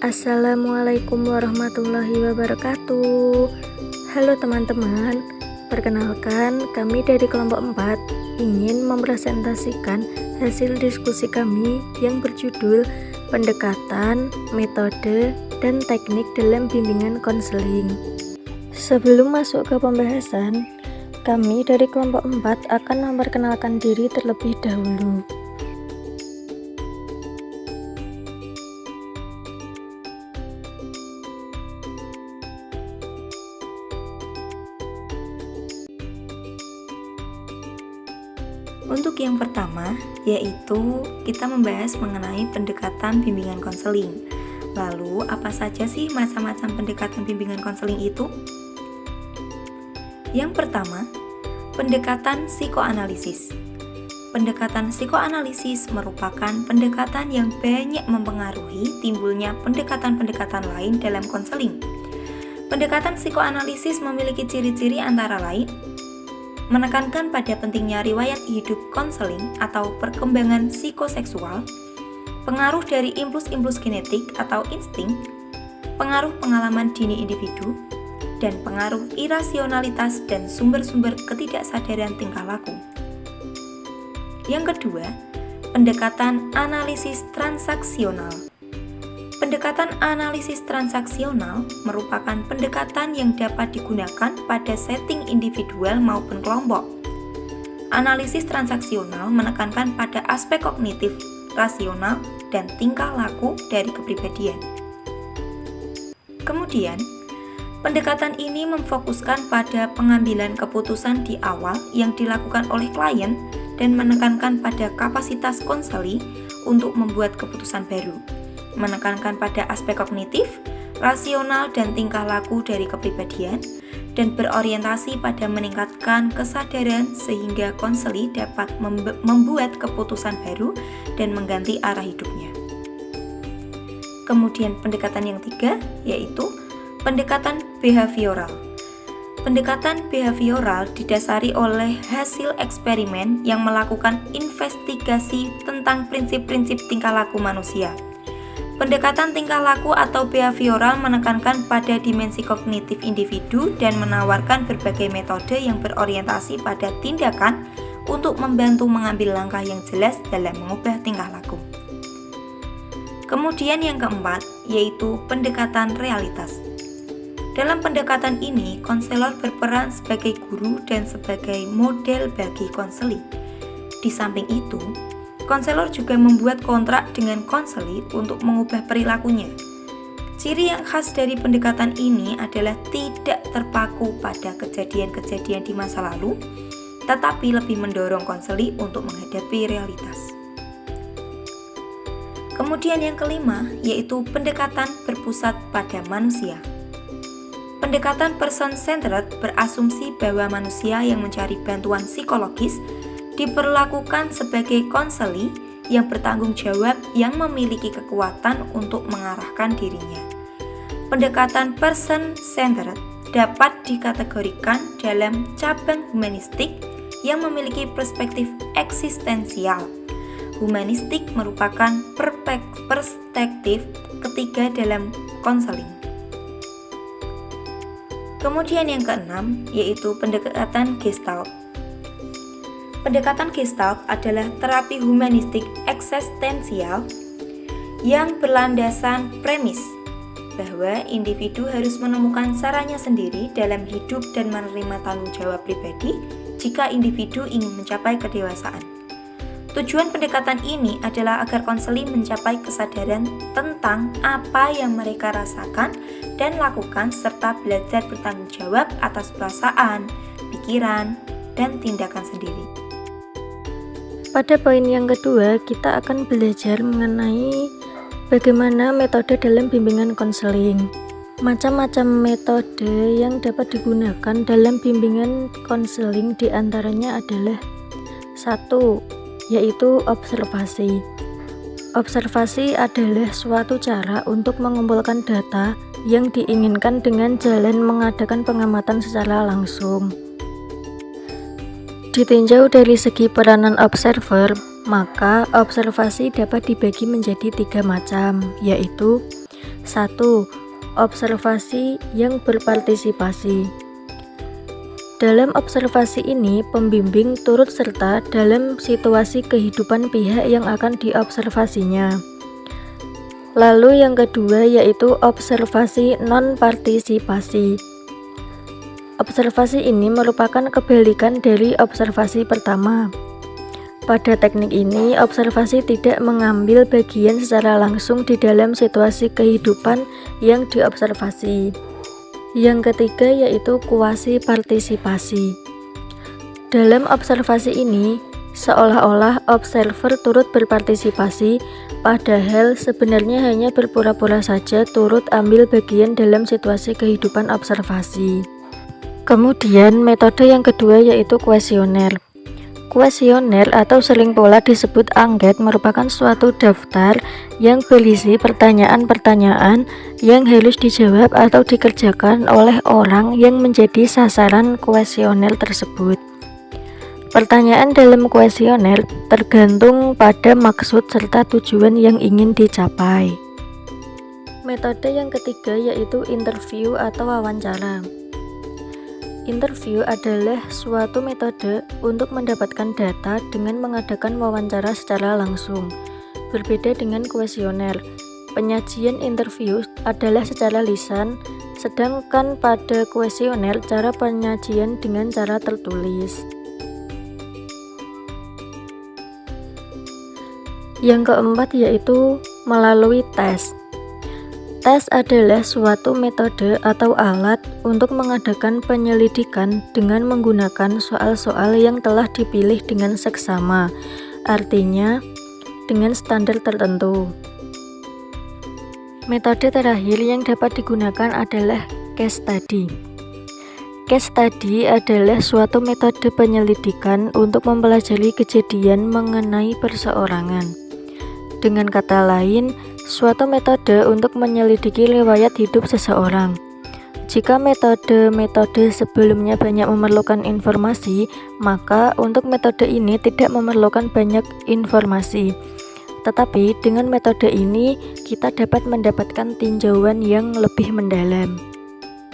Assalamualaikum warahmatullahi wabarakatuh. Halo teman-teman, perkenalkan kami dari kelompok 4 ingin mempresentasikan hasil diskusi kami yang berjudul pendekatan, metode, dan teknik dalam bimbingan konseling. Sebelum masuk ke pembahasan, kami dari kelompok 4 akan memperkenalkan diri terlebih dahulu. Untuk yang pertama, yaitu kita membahas mengenai pendekatan bimbingan konseling. Lalu, apa saja sih macam-macam pendekatan bimbingan konseling itu? Yang pertama, pendekatan psikoanalisis. Pendekatan psikoanalisis merupakan pendekatan yang banyak mempengaruhi timbulnya pendekatan-pendekatan lain dalam konseling. Pendekatan psikoanalisis memiliki ciri-ciri antara lain menekankan pada pentingnya riwayat hidup konseling atau perkembangan psikoseksual, pengaruh dari impuls-impuls genetik atau insting, pengaruh pengalaman dini individu, dan pengaruh irasionalitas dan sumber-sumber ketidaksadaran tingkah laku. Yang kedua, pendekatan analisis transaksional. Pendekatan analisis transaksional merupakan pendekatan yang dapat digunakan pada setting individual maupun kelompok. Analisis transaksional menekankan pada aspek kognitif, rasional, dan tingkah laku dari kepribadian. Kemudian, pendekatan ini memfokuskan pada pengambilan keputusan di awal yang dilakukan oleh klien dan menekankan pada kapasitas konseli untuk membuat keputusan baru, menekankan pada aspek kognitif, rasional, dan tingkah laku dari kepribadian, dan berorientasi pada meningkatkan kesadaran sehingga konseli dapat membuat keputusan baru dan mengganti arah hidupnya. Kemudian pendekatan yang ketiga, yaitu pendekatan behavioral. Pendekatan behavioral didasari oleh hasil eksperimen yang melakukan investigasi tentang prinsip-prinsip tingkah laku manusia. Pendekatan tingkah laku atau behavioral menekankan pada dimensi kognitif individu dan menawarkan berbagai metode yang berorientasi pada tindakan untuk membantu mengambil langkah yang jelas dalam mengubah tingkah laku. Kemudian yang keempat, yaitu pendekatan realitas. Dalam pendekatan ini, konselor berperan sebagai guru dan sebagai model bagi konseli. Di samping itu, konselor juga membuat kontrak dengan konseli untuk mengubah perilakunya. Ciri yang khas dari pendekatan ini adalah tidak terpaku pada kejadian-kejadian di masa lalu, tetapi lebih mendorong konseli untuk menghadapi realitas. Kemudian yang kelima, yaitu pendekatan berpusat pada manusia. Pendekatan person-centered berasumsi bahwa manusia yang mencari bantuan psikologis diperlakukan sebagai konseli yang bertanggung jawab yang memiliki kekuatan untuk mengarahkan dirinya. Pendekatan person-centered dapat dikategorikan dalam cabang humanistik yang memiliki perspektif eksistensial. Humanistik merupakan perspektif ketiga dalam konseling. Kemudian yang keenam, yaitu pendekatan Gestalt. Pendekatan Gestalt adalah terapi humanistik eksistensial yang berlandasan premis bahwa individu harus menemukan caranya sendiri dalam hidup dan menerima tanggung jawab pribadi jika individu ingin mencapai kedewasaan. Tujuan pendekatan ini adalah agar konseli mencapai kesadaran tentang apa yang mereka rasakan dan lakukan serta belajar bertanggung jawab atas perasaan, pikiran, dan tindakan sendiri. Pada poin yang kedua, kita akan belajar mengenai bagaimana metode dalam bimbingan konseling. Macam-macam metode yang dapat digunakan dalam bimbingan konseling diantaranya adalah 1. Yaitu observasi. Observasi adalah suatu cara untuk mengumpulkan data yang diinginkan dengan jalan mengadakan pengamatan secara langsung. Ditinjau dari segi peranan observer, maka observasi dapat dibagi menjadi 3 macam, yaitu 1. Observasi yang berpartisipasi. Dalam observasi ini, pembimbing turut serta dalam situasi kehidupan pihak yang akan diobservasinya. Lalu yang kedua yaitu observasi non-partisipasi. Observasi ini merupakan kebalikan dari observasi pertama. Pada teknik ini, observasi tidak mengambil bagian secara langsung di dalam situasi kehidupan yang diobservasi. Yang ketiga yaitu kuasi partisipasi. Dalam observasi ini, seolah-olah observer turut berpartisipasi, padahal sebenarnya hanya berpura-pura saja turut ambil bagian dalam situasi kehidupan observasi. Kemudian metode yang kedua yaitu kuesioner. Kuesioner atau sering pula disebut angket merupakan suatu daftar yang berisi pertanyaan-pertanyaan yang harus dijawab atau dikerjakan oleh orang yang menjadi sasaran kuesioner tersebut. Pertanyaan dalam kuesioner tergantung pada maksud serta tujuan yang ingin dicapai. Metode yang ketiga yaitu interview atau wawancara. Interview adalah suatu metode untuk mendapatkan data dengan mengadakan wawancara secara langsung. Berbeda dengan kuesioner, penyajian interview adalah secara lisan, sedangkan pada kuesioner cara penyajian dengan cara tertulis. Yang keempat yaitu melalui tes. Tes adalah suatu metode atau alat untuk mengadakan penyelidikan dengan menggunakan soal-soal yang telah dipilih dengan seksama, artinya dengan standar tertentu. Metode terakhir yang dapat digunakan adalah case study. Case study adalah suatu metode penyelidikan untuk mempelajari kejadian mengenai perseorangan. Dengan kata lain, suatu metode untuk menyelidiki riwayat hidup seseorang. Jika metode-metode sebelumnya banyak memerlukan informasi, maka untuk metode ini tidak memerlukan banyak informasi. Tetapi dengan metode ini, kita dapat mendapatkan tinjauan yang lebih mendalam.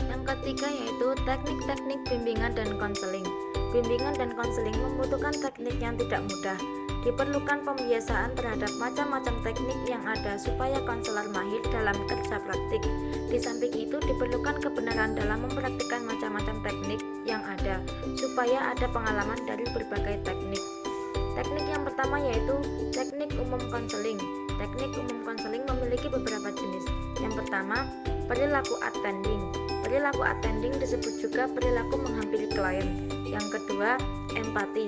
Yang ketiga yaitu teknik-teknik bimbingan dan konseling. Bimbingan dan konseling membutuhkan teknik yang tidak mudah. Diperlukan pembiasaan terhadap macam-macam teknik yang ada supaya konselor mahir dalam kerja praktik. Di samping itu diperlukan kebenaran dalam mempraktikkan macam-macam teknik yang ada supaya ada pengalaman dari berbagai teknik. Teknik yang pertama yaitu teknik umum konseling. Teknik umum konseling memiliki beberapa jenis. Yang pertama, perilaku attending. Perilaku attending disebut juga perilaku menghampiri klien. Yang kedua, empati.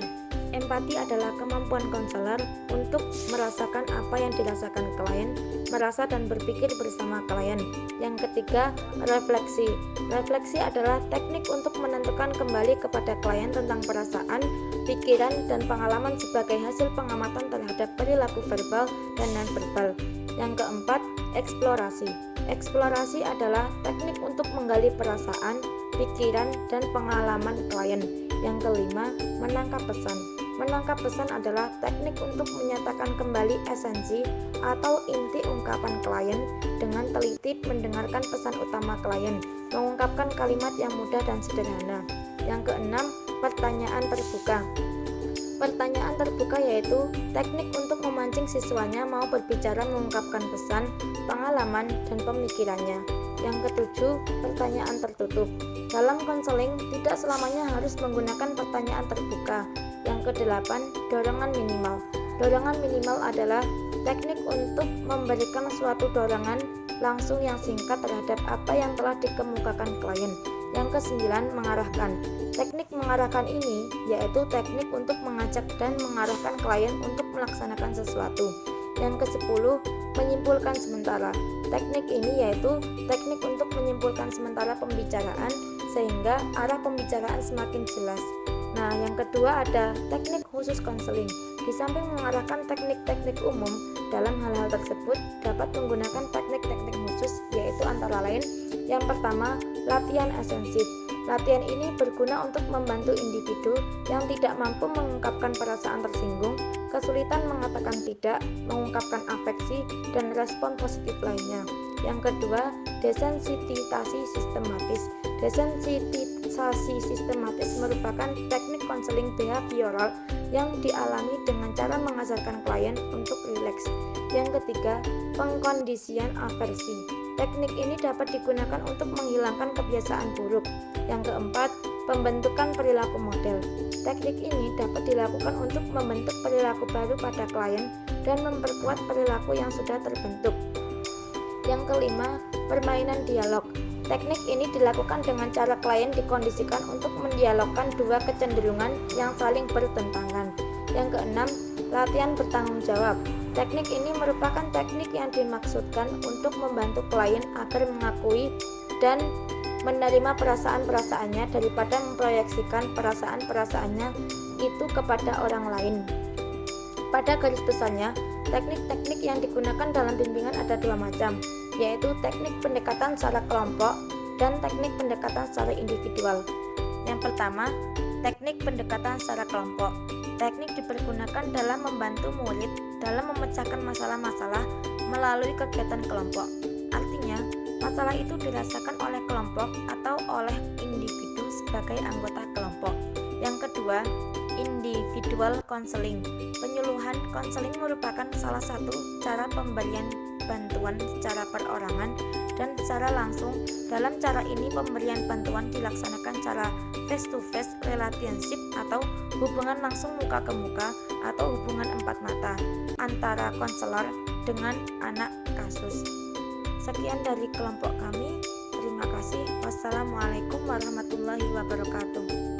Empati adalah kemampuan konselor untuk merasakan apa yang dirasakan klien, merasa dan berpikir bersama klien. Yang ketiga, refleksi. Refleksi adalah teknik untuk menentukan kembali kepada klien tentang perasaan, pikiran, dan pengalaman sebagai hasil pengamatan terhadap perilaku verbal dan non-verbal. Yang keempat, eksplorasi. Eksplorasi adalah teknik untuk menggali perasaan, pikiran, dan pengalaman klien. Yang kelima, menangkap pesan. Menangkap pesan adalah teknik untuk menyatakan kembali esensi atau inti ungkapan klien dengan teliti mendengarkan pesan utama klien, mengungkapkan kalimat yang mudah dan sederhana. Yang keenam, pertanyaan terbuka. Pertanyaan terbuka yaitu teknik untuk memancing siswanya mau berbicara mengungkapkan pesan, pengalaman, dan pemikirannya. Yang ketujuh, pertanyaan tertutup. Dalam konseling, tidak selamanya harus menggunakan pertanyaan terbuka. Yang kedelapan, dorongan minimal. Dorongan minimal adalah teknik untuk memberikan suatu dorongan langsung yang singkat terhadap apa yang telah dikemukakan klien. Yang kesembilan, mengarahkan. Teknik mengarahkan ini yaitu teknik untuk mengajak dan mengarahkan klien untuk melaksanakan sesuatu. Yang ke-10, menyimpulkan sementara. Teknik ini yaitu teknik untuk menyimpulkan sementara pembicaraan sehingga arah pembicaraan semakin jelas. Nah, yang kedua ada teknik khusus konseling. Di samping mengarahkan teknik-teknik umum, dalam hal-hal tersebut dapat menggunakan teknik-teknik khusus, yaitu antara lain yang pertama, latihan asensif. Latihan ini berguna untuk membantu individu yang tidak mampu mengungkapkan perasaan tersinggung, kesulitan mengatakan tidak, mengungkapkan afeksi, dan respon positif lainnya. Yang kedua, desensitisasi sistematis. Desensitisasi sistematis merupakan teknik konseling behavioral yang dialami dengan cara mengajarkan klien untuk rileks. Yang ketiga, pengkondisian aversi. Teknik ini dapat digunakan untuk menghilangkan kebiasaan buruk. Yang keempat, pembentukan perilaku model. Teknik ini dapat dilakukan untuk membentuk perilaku baru pada klien dan memperkuat perilaku yang sudah terbentuk. Yang kelima, permainan dialog. Teknik ini dilakukan dengan cara klien dikondisikan untuk mendialogkan dua kecenderungan yang saling bertentangan. Yang keenam, latihan bertanggung jawab. Teknik ini merupakan teknik yang dimaksudkan untuk membantu klien agar mengakui dan menerima perasaan-perasaannya daripada memproyeksikan perasaan-perasaannya itu kepada orang lain. Pada garis besarnya, teknik-teknik yang digunakan dalam bimbingan ada dua macam, yaitu teknik pendekatan secara kelompok dan teknik pendekatan secara individual. Yang pertama, teknik pendekatan secara kelompok. Teknik dipergunakan dalam membantu murid dalam memecahkan masalah-masalah melalui kegiatan kelompok. Artinya, masalah itu dirasakan oleh kelompok atau oleh individu sebagai anggota kelompok. Yang kedua, individual counseling. Penyuluhan konseling merupakan salah satu cara pemberian bantuan secara perorangan dan secara langsung. Dalam cara ini pemberian bantuan dilaksanakan secara face to face relationship atau hubungan langsung muka ke muka atau hubungan empat mata antara konselor dengan anak kasus. Sekian dari kelompok kami. Terima kasih. Wassalamualaikum warahmatullahi wabarakatuh.